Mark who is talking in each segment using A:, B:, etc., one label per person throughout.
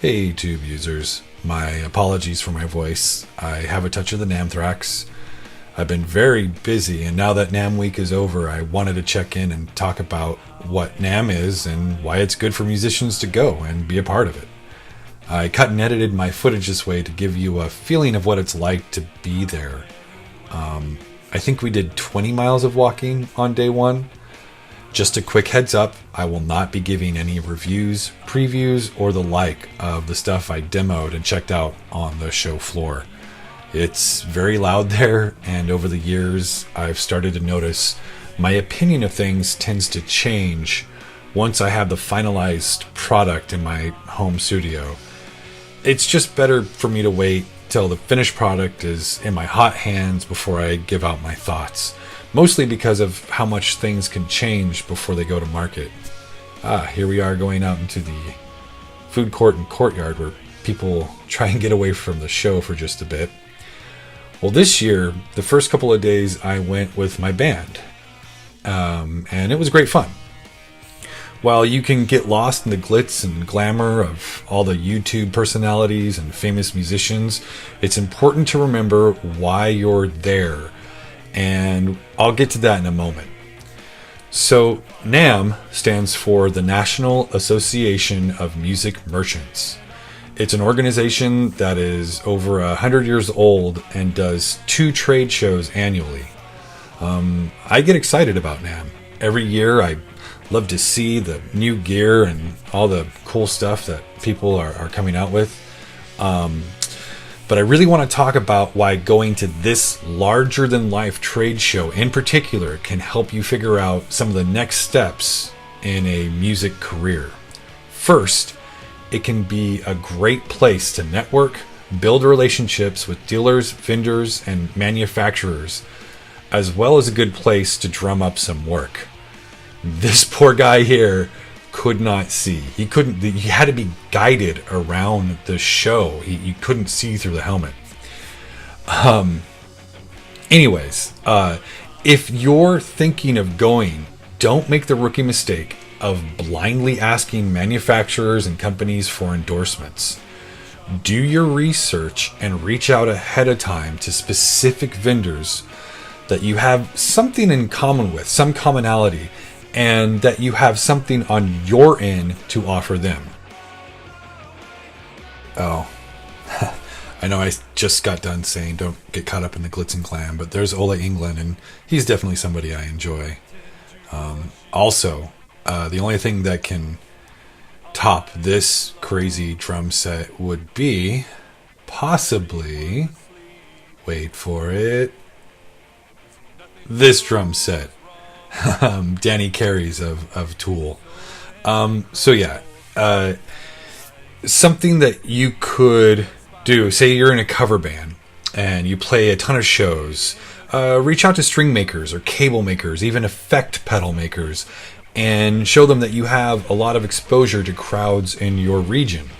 A: Hey tube users, my apologies for my voice. I have a touch of the NAMM. I've been very busy, and now that NAMM week is over, I wanted to check in and talk about what NAMM is and why it's good for musicians to go and be a part of it. I cut and edited my footage this way to give you a feeling of what it's like to be there. I think we did 20 miles of walking on day one. Just a quick heads up, I will not be giving any reviews, previews, or the like of the stuff I demoed and checked out on the show floor. It's very loud there, and over the years, I've started to notice my opinion of things tends to change once I have the finalized product in my home studio. It's just better for me to wait till the finished product is in my hot hands before I give out my thoughts. Mostly because of how much things can change before they go to market. Here we are going out into the food court and courtyard where people try and get away from the show for just a bit. Well, this year, the first couple of days I went with my band. And it was great fun. While you can get lost in the glitz and glamour of all the YouTube personalities and famous musicians, it's important to remember why you're there. And I'll get to that in a moment. So NAMM stands for the National Association of Music Merchants. It's an organization that is over 100 years old and does 2 trade shows annually. I get excited about NAMM. Every year I love to see the new gear and all the cool stuff that people are coming out with. But I really want to talk about why going to this larger-than-life trade show in particular can help you figure out some of the next steps in a music career. First, it can be a great place to network, build relationships with dealers, vendors, and manufacturers, as well as a good place to drum up some work. This poor guy here could not see. He had to be guided around the show. You couldn't see through the helmet. Anyways, if you're thinking of going, don't make the rookie mistake of blindly asking manufacturers and companies for endorsements. Do your research and reach out ahead of time to specific vendors that you have something in common with, some commonality, and that you have something on your end to offer them. Oh, I know I just got done saying don't get caught up in the glitz and glam, but there's Ola England, and he's definitely somebody I enjoy. Also, the only thing that can top this crazy drum set would be possibly, wait for it, this drum set. Danny Carey's of Tool. Something that you could do, say you're in a cover band and you play a ton of shows, reach out to string makers or cable makers, even effect pedal makers, and show them that you have a lot of exposure to crowds in your region.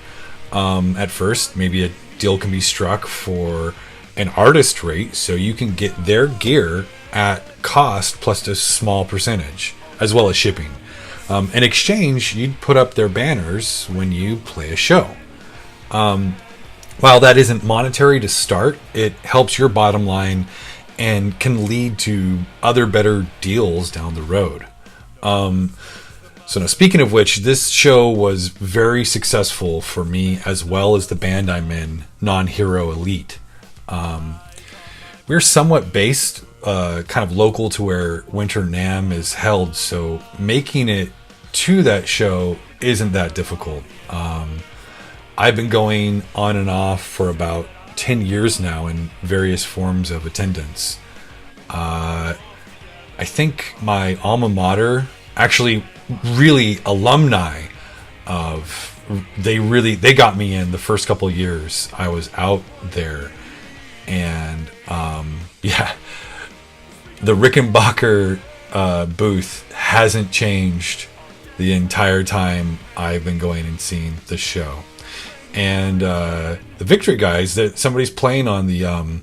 A: At first, maybe a deal can be struck for an artist rate so you can get their gear at cost plus a small percentage, as well as shipping. In exchange, you'd put up their banners when you play a show. While that isn't monetary to start, it helps your bottom line and can lead to other better deals down the road. So now, speaking of which, this show was very successful for me as well as the band I'm in, Non-Hero Elite. We're somewhat based kind of local to where Winter NAMM is held, so making it to that show isn't that difficult. I've been going on and off for about 10 years now in various forms of attendance. I think my alma mater, actually really alumni of, they got me in the first couple of years I was out there. And the Rickenbacker booth hasn't changed the entire time I've been going and seeing the show. And the Victory guys, that somebody's playing on the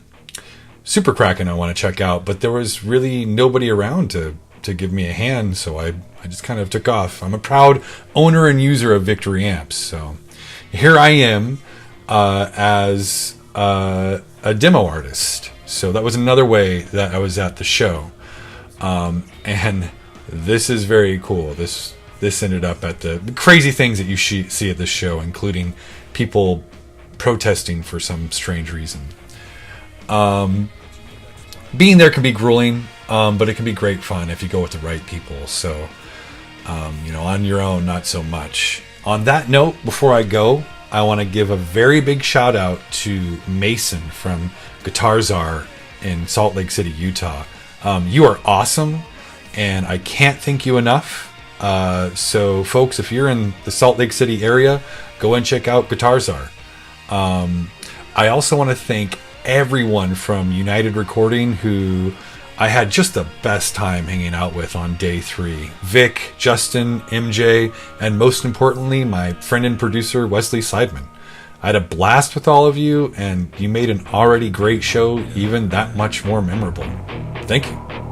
A: Super Kraken I want to check out, but there was really nobody around to give me a hand, so I just kind of took off. I'm a proud owner and user of Victory amps, so here I am as a demo artist. So that was another way that I was at the show. And this is very cool. This ended up at the crazy things that you see at this show, including people protesting for some strange reason. Being there can be grueling, but it can be great fun if you go with the right people. So, on your own, not so much. On that note, before I go, I want to give a very big shout out to Mason from Guitar Czar in Salt Lake City, Utah. You are awesome, and I can't thank you enough. So, folks, if you're in the Salt Lake City area, go and check out Guitar Czar. I also want to thank everyone from United Recording who I had just the best time hanging out with on day 3. Vic, Justin, MJ, and most importantly, my friend and producer, Wesley Seidman. I had a blast with all of you, and you made an already great show even that much more memorable. Thank you.